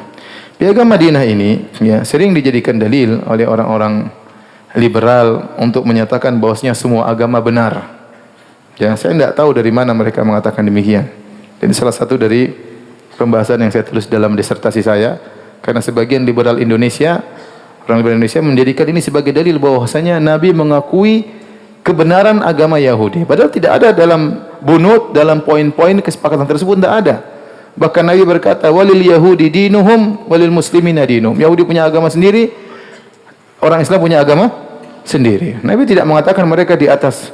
Piagam Madinah ini ya sering dijadikan dalil oleh orang-orang liberal untuk menyatakan bahwasanya semua agama benar. Ya, saya tidak tahu dari mana mereka mengatakan demikian. Ini salah satu dari pembahasan yang saya tulis dalam disertasi saya, karena sebagian liberal Indonesia, orang liberal Indonesia menjadikan ini sebagai dalil bahwasanya Nabi mengakui kebenaran agama Yahudi. Padahal tidak ada dalam bunut, dalam poin-poin kesepakatan tersebut, tidak ada. Bahkan Nabi berkata, walil Yahudi dinuhum walil muslimina dinuhum. Yahudi punya agama sendiri, orang Islam punya agama sendiri. Nabi tidak mengatakan mereka di atas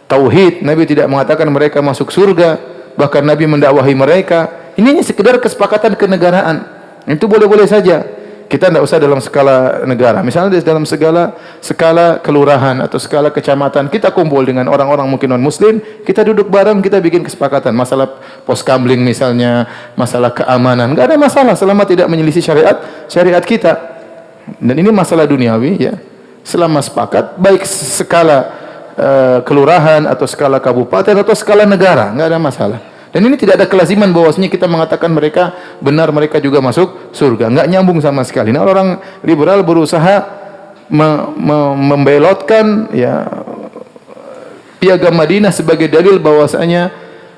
tauhid, Nabi tidak mengatakan mereka masuk surga, bahkan Nabi mendakwahi mereka. Ini hanya sekedar kesepakatan kenegaraan. Itu boleh-boleh saja. Kita tidak usah dalam skala negara. Misalnya dalam skala kelurahan atau skala kecamatan, kita kumpul dengan orang-orang mungkin non-muslim, kita duduk bareng, kita bikin kesepakatan. Masalah pos kamling misalnya, masalah keamanan, enggak ada masalah selama tidak menyelisih syariat kita. Dan ini masalah duniawi ya. Selama sepakat, baik skala kelurahan atau skala kabupaten atau skala negara, enggak ada masalah. Dan ini tidak ada kelaziman bahwasanya kita mengatakan mereka benar, mereka juga masuk surga. Enggak nyambung sama sekali. Nah, orang liberal berusaha membelotkan ya piagam Madinah sebagai dalil bahwasanya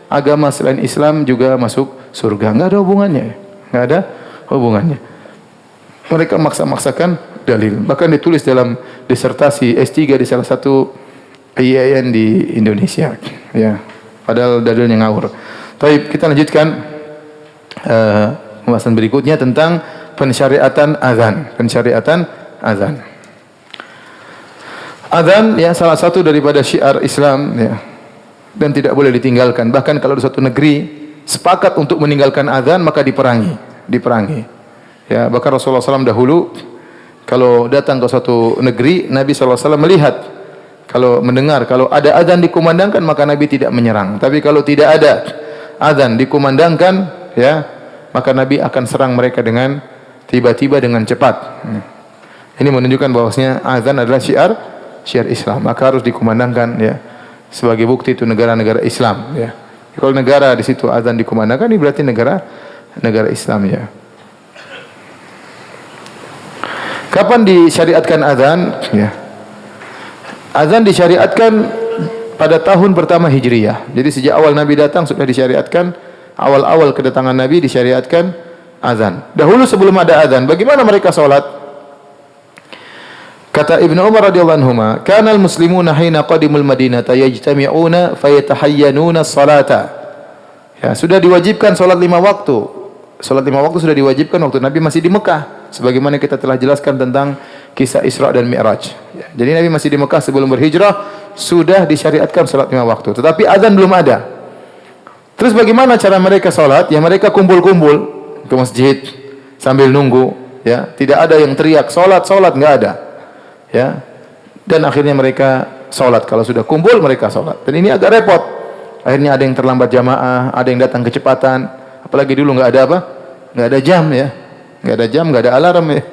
agama selain Islam juga masuk surga. Enggak ada hubungannya. Enggak ada hubungannya. Mereka maksa-maksakan dalil. Bahkan ditulis dalam disertasi S3 di salah satu IAIN di Indonesia, ya. Padahal dalilnya ngawur. Baik, kita lanjutkan pembahasan berikutnya tentang pensyariatan azan. Pensyariatan azan. Azan ya salah satu daripada syiar Islam ya, dan tidak boleh ditinggalkan. Bahkan kalau di suatu negeri sepakat untuk meninggalkan azan maka diperangi. Ya, bahkan Rasulullah SAW dahulu kalau datang ke suatu negeri, Nabi SAW melihat, kalau mendengar, kalau ada azan dikumandangkan maka Nabi tidak menyerang. Tapi kalau tidak ada azan dikumandangkan, ya, maka Nabi akan serang mereka dengan tiba-tiba dengan cepat. Ini menunjukkan bahwasanya azan adalah syiar Islam, maka harus dikumandangkan, ya, sebagai bukti itu negara-negara Islam. Ya. Kalau negara di situ azan dikumandangkan, ini berarti negara Islam, ya. Kapan disyariatkan azan? Ya. Azan disyariatkan pada tahun pertama Hijriyah. Jadi sejak awal Nabi datang sudah disyariatkan, awal-awal kedatangan Nabi disyariatkan azan. Dahulu sebelum ada azan, bagaimana mereka salat? Kata Ibnu Umar radhiyallahu anhuma, "Kana al-muslimuna hina qadimul Madinata yajtami'una fayatahayyanuna as-salata." Ya, sudah diwajibkan salat 5 waktu. Salat 5 waktu sudah diwajibkan waktu Nabi masih di Mekah. Sebagaimana kita telah jelaskan tentang kisah Isra dan Mi'raj. Ya, jadi Nabi masih di Mekah sebelum berhijrah, sudah disyariatkan salat 5 waktu. Tetapi azan belum ada. Terus bagaimana cara mereka salat? Ya mereka kumpul-kumpul ke masjid sambil nunggu. Ya, tidak ada yang teriak salat, nggak ada. Ya, dan akhirnya mereka salat. Kalau sudah kumpul mereka salat. Dan ini agak repot. Akhirnya ada yang terlambat jamaah, ada yang datang kecepatan. Apalagi dulu nggak ada apa? Nggak ada jam ya. Nggak ada jam, nggak ada alarm ya.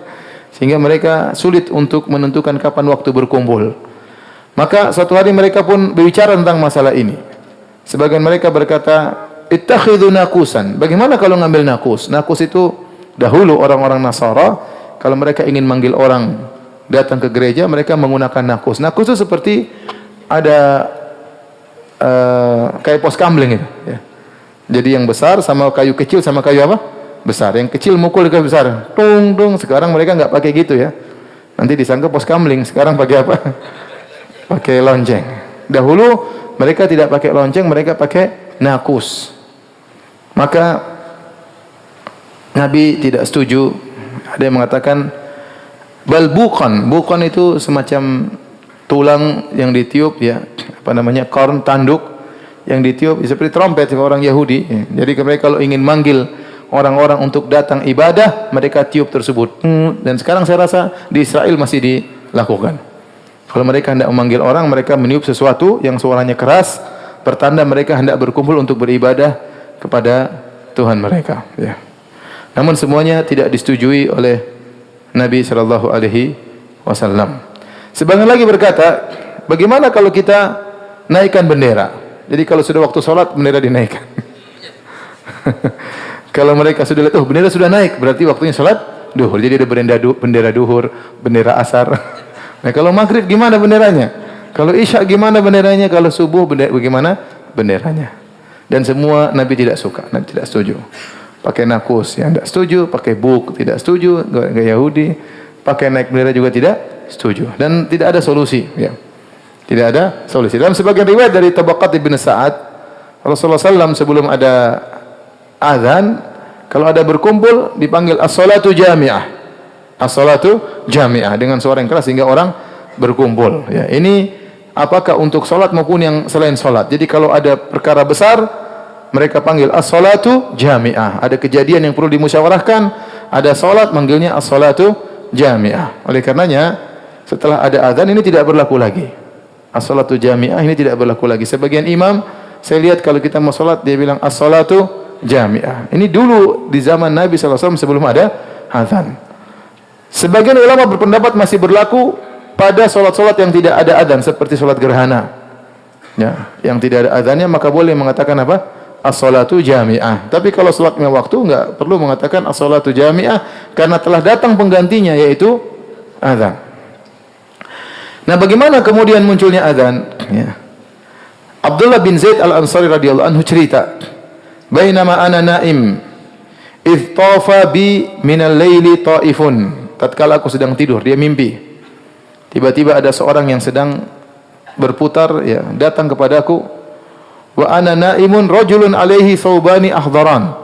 Sehingga mereka sulit untuk menentukan kapan waktu berkumpul. Maka suatu hari mereka pun berbicara tentang masalah ini. Sebagian mereka berkata, "Ittakhidhu nakusan." Bagaimana kalau ngambil nakus? Nakus itu dahulu orang-orang Nasara kalau mereka ingin manggil orang datang ke gereja, mereka menggunakan nakus. Nakus itu seperti ada kayak pos kamling itu ya. Jadi yang besar sama kayu kecil sama kayu apa? Besar. Yang kecil mukul ke besar. Tung tung. Sekarang mereka enggak pakai gitu ya. Nanti disangka pos kamling. Sekarang pakai apa? Pakai lonceng. Dahulu mereka tidak pakai lonceng, mereka pakai nakus. Maka Nabi tidak setuju. Ada yang mengatakan bal buqan. Buqan itu semacam tulang yang ditiup ya. Apa namanya? Korn tanduk yang ditiup seperti trompet orang Yahudi. Jadi mereka kalau ingin manggil orang-orang untuk datang ibadah, mereka tiup tersebut. Dan sekarang saya rasa di Israel masih dilakukan. Kalau mereka hendak memanggil orang, mereka meniup sesuatu yang suaranya keras, pertanda mereka hendak berkumpul untuk beribadah kepada Tuhan mereka. Ya. Namun semuanya tidak disetujui oleh Nabi sallallahu alaihi wasallam. Sebagian lagi berkata, bagaimana kalau kita naikkan bendera? Jadi kalau sudah waktu sholat, bendera dinaikkan. Kalau mereka sudah lihat, oh bendera sudah naik, berarti waktunya sholat duhur. Jadi ada bendera duhur, bendera asar. Nah kalau maghrib gimana benderanya? Kalau isya gimana benderanya? Kalau subuh bagaimana benderanya? Dan semua Nabi tidak suka, Nabi tidak setuju. Pakai nakus, yang tidak setuju. Pakai buk, tidak setuju. Gaya Yahudi. Pakai naik bendera juga tidak setuju. Dan tidak ada solusi. Ya. Tidak ada solusi. Dalam sebagian riwayat dari Tabaqat Ibn Sa'ad, Rasulullah SAW sebelum ada azan, kalau ada berkumpul dipanggil as-salatu jami'ah. As-salatu jami'ah dengan suara yang keras sehingga orang berkumpul. Ya, ini apakah untuk salat maupun yang selain salat. Jadi kalau ada perkara besar, mereka panggil as-salatu jami'ah. Ada kejadian yang perlu dimusyawarahkan, ada salat manggilnya as-salatu jami'ah. Oleh karenanya setelah ada azan ini tidak berlaku lagi. As-salatu jami'ah ini tidak berlaku lagi. Sebagian imam saya lihat kalau kita mau salat dia bilang as-salatu jami'ah. Ini dulu di zaman Nabi SAW sebelum ada azan. Sebagian ulama berpendapat masih berlaku pada salat-salat yang tidak ada azan seperti salat gerhana. Ya, yang tidak ada azannya maka boleh mengatakan apa? As-salatu jami'ah. Tapi kalau salat 5 waktu enggak perlu mengatakan as-salatu jami'ah karena telah datang penggantinya yaitu azan. Nah, bagaimana kemudian munculnya azan? Ya. Abdullah bin Zaid al-Ansari radhiyallahu anhu cerita, "Bainama ana naim, idh tafa bi minal laili ta'ifun." Tatkala aku sedang tidur, dia mimpi. Tiba-tiba ada seorang yang sedang berputar, ya, datang kepadaku. Wa ana naimun rajulun alaihi thawbani akhdaran.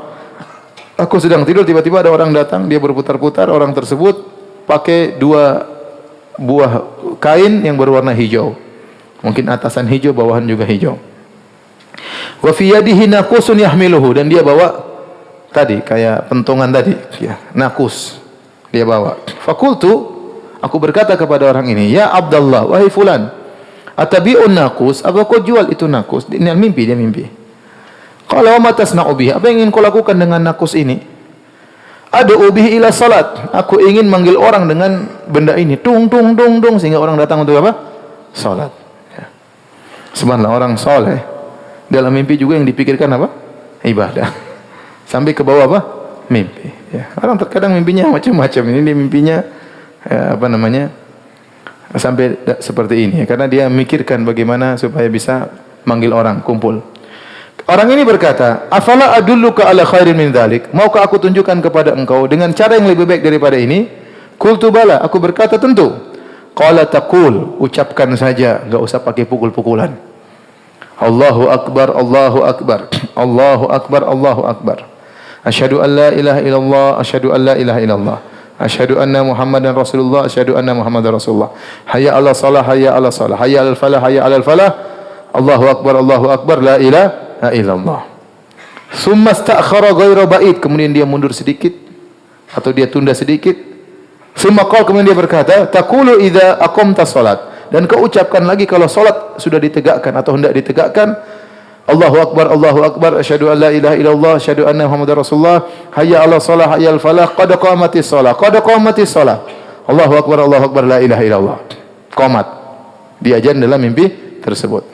Aku sedang tidur, tiba-tiba ada orang datang, dia berputar-putar, orang tersebut pakai 2 buah kain yang berwarna hijau. Mungkin atasan hijau, bawahan juga hijau. Wa fi yadihi naqusun yahmiluhu, dan dia bawa tadi kayak pentungan tadi, ya, nakus dia bawa. Fakultu, aku berkata kepada orang ini, "Ya Abdullah, wahai fulan, atabi'un naqus, apa kau jual itu naqus?" Ini mimpi, dia mimpi. Qala wa ma tasna'u bihi, apa yang ingin kau lakukan dengan naqus ini? Ad'u bihi ila salat, aku ingin manggil orang dengan benda ini, tung tung tung tung, sehingga orang datang untuk apa? Salat. Ya. Subhanallah, orang soleh dalam mimpi juga yang dipikirkan apa? Ibadah. Sampai ke bawah apa? Mimpi. Ya. Orang terkadang mimpinya macam-macam. Ini mimpinya sampai seperti ini, karena dia memikirkan bagaimana supaya bisa manggil orang kumpul. Orang ini berkata, "Afala adulluka ala khairin min dzalik?" Maukah aku tunjukkan kepada engkau dengan cara yang lebih baik daripada ini? Qultu bala, aku berkata tentu. Qala taqul, ucapkan saja, enggak usah pakai pukul-pukulan. Allahu akbar, Allahu akbar. Allahu akbar, Allahu akbar. Asyhadu an la ilaha illallah, asyhadu an la ilaha illallah. Asyhadu anna Muhammadan Rasulullah, asyhadu anna Muhammadar Rasulullah. Hayya 'alas shalah, hayya 'alas shalah, hayya 'alal falah, hayya 'alal falah. Allahu akbar, la ilaha illallah. Tsumma ista'khara ghairu ba'id, kemudian dia mundur sedikit atau dia tunda sedikit. Tsumma qala, kemudian dia berkata, taqulu idza aqamta shalat, dan kau ucapkan lagi kalau salat sudah ditegakkan atau hendak ditegakkan, Allahu akbar, asyhadu an la ilaha illallah, asyhadu anna Muhammadar Rasulullah, hayya 'alas shalah, hayya 'alal falah, qad qamatis shalah, qad qamatis shalah. Allahu akbar, la ilaha illallah. Qomat. Diajar dalam mimpi tersebut.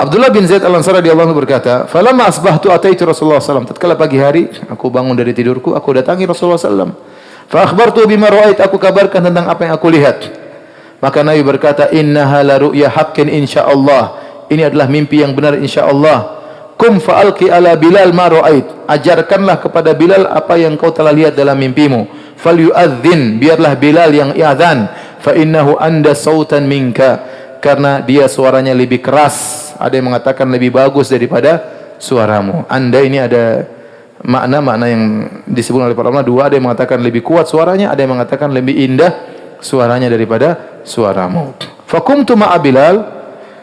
Abdullah bin Zaid Al-Ansari radhiyallahu anhu berkata, "Falamma asbahtu ataitu Rasulullah sallallahu alaihi wasallam." Tatkala pagi hari, aku bangun dari tidurku, aku datangi Rasulullah sallallahu alaihi wasallam. Fa akhbartu bima ra'ait, aku kabarkan tentang apa yang aku lihat. Maka Nabi berkata, "Innaha la ru'ya haqqin insyaallah." Ini adalah mimpi yang benar insyaallah. Kum fa'alqi ala Bilal ma ra'ait. Ajarkanlah kepada Bilal apa yang kau telah lihat dalam mimpimu. Falyu'adzin, biarlah Bilal yang i'adzan. Fa innahu anda sautan minka, karena dia suaranya lebih keras. Ada yang mengatakan lebih bagus daripada suaramu. Anda ini ada makna yang disebut oleh para ulama dua. Ada yang mengatakan lebih kuat suaranya, ada yang mengatakan lebih indah suaranya daripada suaramu. Fakumtu ma'a Bilal,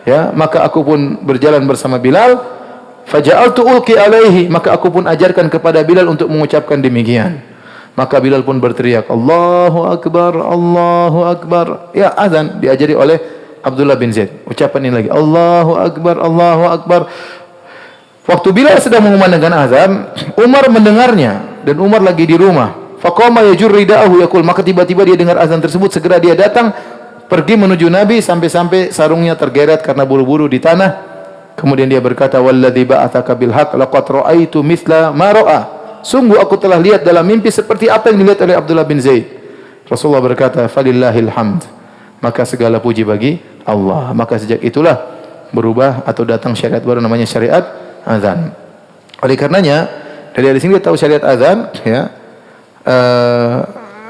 ya, maka aku pun berjalan bersama Bilal. Faja'altu ulqi alaihi, maka aku pun ajarkan kepada Bilal untuk mengucapkan demikian. Maka Bilal pun berteriak, Allahu akbar, Allahu akbar. Ya, azan diajari oleh Abdullah bin Zaid. Ucapan ini lagi, Allahu akbar, Allahu akbar. Waktu Bilal sedang mengumandangkan azan, Umar mendengarnya dan Umar lagi di rumah. Faqama yajur rida'ahu yaqul, maka tiba-tiba dia dengar azan tersebut, segera dia datang pergi menuju Nabi sampai sarungnya tergeret karena buru-buru di tanah. Kemudian dia berkata, walladzi ba'atsaka bil haqq laqad ra'aitu mithla ma ra'a. Sungguh aku telah lihat dalam mimpi seperti apa yang dilihat oleh Abdullah bin Zaid. Rasulullah berkata, falillahil hamd. Maka segala puji bagi Allah. Maka sejak itulah berubah atau datang syariat baru namanya syariat azan. Oleh karenanya dari sini kita tahu syariat azan, ya.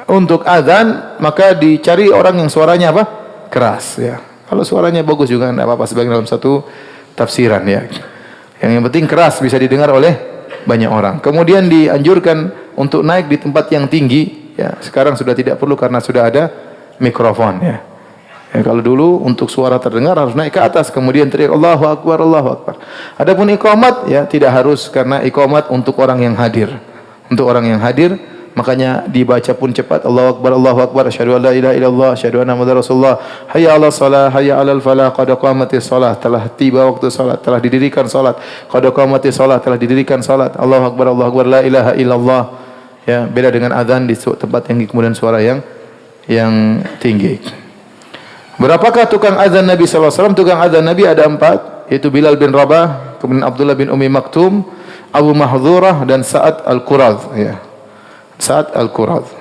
Untuk azan maka dicari orang yang suaranya apa? Keras, ya. Kalau suaranya bagus juga tidak apa-apa, sebagian dalam satu tafsiran, ya. Yang penting keras bisa didengar oleh banyak orang. Kemudian dianjurkan untuk naik di tempat yang tinggi, ya. Sekarang sudah tidak perlu karena sudah ada mikrofon, ya. Ya, kalau dulu untuk suara terdengar harus naik ke atas, kemudian teriak Allahu akbar, Allahu akbar. Adapun iqamat, ya, tidak harus, karena iqamat untuk orang yang hadir. Untuk orang yang hadir, makanya dibaca pun cepat, Allahu akbar, asyhadu an la ilaha illallah, asyhadu anna Muhammadar Rasulullah, hayya 'alas shalah, hayya 'alal falah, qad qamatis shalah, telah tiba waktu salat, telah didirikan salat, qad qamatis shalah, telah didirikan salat, Allahu akbar, la ilaha illallah. Ya, beda dengan azan di tempat yang kemudian suara yang tinggi. Berapakah tukang azan Nabi sallallahu alaihi wasallam? Tukang azan Nabi ada 4, yaitu Bilal bin Rabah, kemudian Abdullah bin Ummi Maktum, Abu Mahdhurah dan Sa'ad Al-Quradh, ya. Sa'ad Al-Quradh.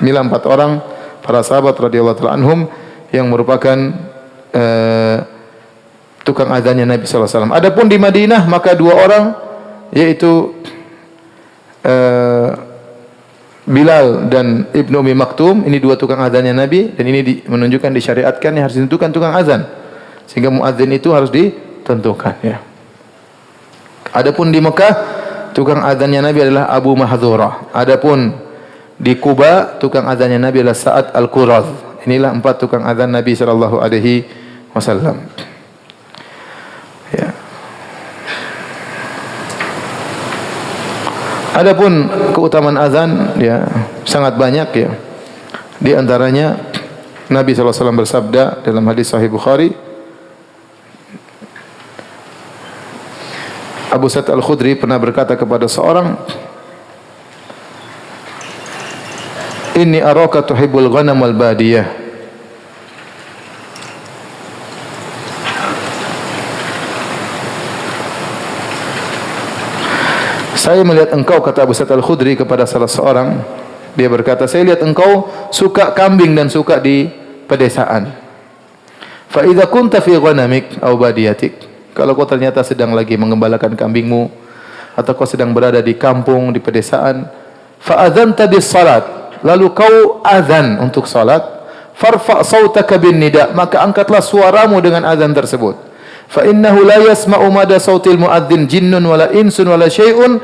Inilah 4 orang para sahabat radhiyallahu ta'ala anhum yang merupakan tukang azannya Nabi sallallahu alaihi wasallam. Adapun di Madinah maka 2 orang, yaitu Bilal dan Ibnu Ummi Maktum. Ini 2 tukang azannya Nabi, dan ini menunjukkan disyariatkan yang harus ditentukan tukang azan, sehingga muadzin itu harus ditentukan, ya. Adapun di Mekah tukang azannya Nabi adalah Abu Mahdhurah. Adapun di Kuba tukang azannya Nabi adalah Sa'ad Al-Quradh. Inilah 4 tukang azan Nabi sallallahu alaihi wasallam. Ya. Adapun keutamaan azan, ya, sangat banyak, ya. Di antaranya Nabi sallallahu alaihi wasallam bersabda dalam hadis sahih Bukhari, Abu Sa'id Al-Khudri pernah berkata kepada seorang, Inni araka tuhibbul ghanam wal badiyah. Saya melihat engkau, kata Abu Sa'id Al-Khudri kepada salah seorang, Dia berkata, saya lihat engkau suka kambing dan suka di pedesaan. Fa idza kunta fi ghanamik aw badiyatik, kalau kau ternyata sedang lagi mengembalakan kambingmu atau kau sedang berada di kampung, di pedesaan, fa adzanta bis salat, lalu kau azan untuk salat, farfa sautaka bin nida, maka angkatlah suaramu dengan azan tersebut. Fa innahu la yasma'u mada sautil muadzin jinnun wala insun wala syai'un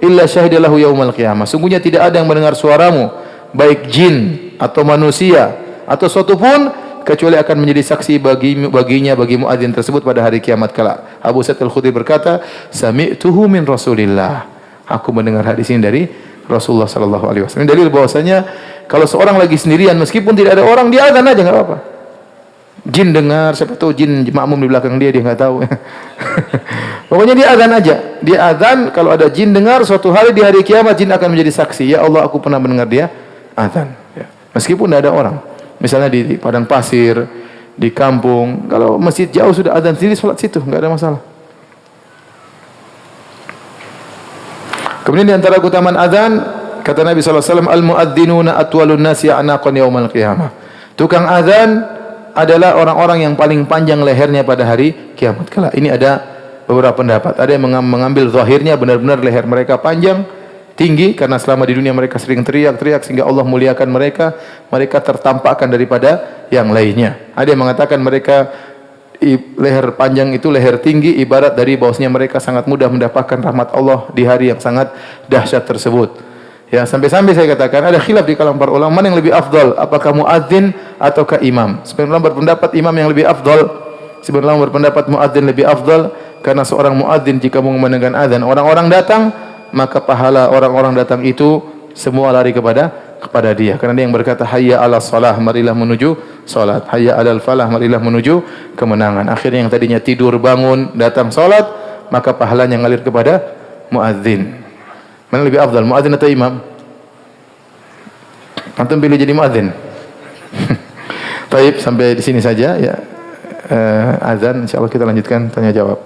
illa syahida lahu yaumal qiyamah. Sungguhnya tidak ada yang mendengar suaramu, baik jin atau manusia atau suatu pun, kecuali akan menjadi saksi bagi muadzin tersebut pada hari kiamat kelak. Abu Sa'id Al-Khudri berkata, sami'tuhu min Rasulillah. Aku mendengar hadis ini dari Rasulullah sallallahu alaihi wasallam. Dalil bahwasanya kalau seorang lagi sendirian meskipun tidak ada orang, dia azan aja enggak apa-apa. Jin dengar, siapa tahu jin makmum di belakang dia nggak tahu. Pokoknya dia azan aja. Dia azan, kalau ada jin dengar, suatu hari di hari kiamat jin akan menjadi saksi. Ya Allah, aku pernah mendengar dia azan. Ya. Meskipun tidak ada orang. Misalnya di padang pasir, di kampung, kalau masjid jauh sudah azan sendiri, salat situ, enggak ada masalah. Kemudian di antara keutamaan azan, kata Nabi sallallahu alaihi wasallam, al-muadzdinuna atwalun nasi anaqan yaumal qiyamah. Tukang azan adalah orang-orang yang paling panjang lehernya pada hari kiamat kelak. Ini ada beberapa pendapat. Ada yang mengambil zahirnya benar-benar leher mereka panjang, tinggi, karena selama di dunia mereka sering teriak-teriak sehingga Allah muliakan mereka, mereka tertampakkan daripada yang lainnya. Ada yang mengatakan mereka leher panjang itu, leher tinggi, ibarat dari bahwasanya mereka sangat mudah mendapatkan rahmat Allah di hari yang sangat dahsyat tersebut. Ya, sampai-sampai saya katakan ada khilaf di kalangan para ulama mana yang lebih afdal, apakah muadzin ataukah imam. Sebagian ulama berpendapat imam yang lebih afdal, sebagian ulama berpendapat muadzin lebih afdal, karena seorang muadzin jika mengumandangkan azan, orang-orang datang, maka pahala orang-orang datang itu semua lari kepada dia. Karena dia yang berkata hayya 'alas shalah, marilah menuju salat. Hayya 'alal falah, marilah menuju kemenangan. Akhirnya yang tadinya tidur bangun datang salat, maka pahalanya ngalir kepada muadzin. Mana lebih afdal, muadzin atau imam? Antum pilih jadi muadzin. Baik, sampai di sini saja ya. Azan, insyaallah kita lanjutkan tanya jawab.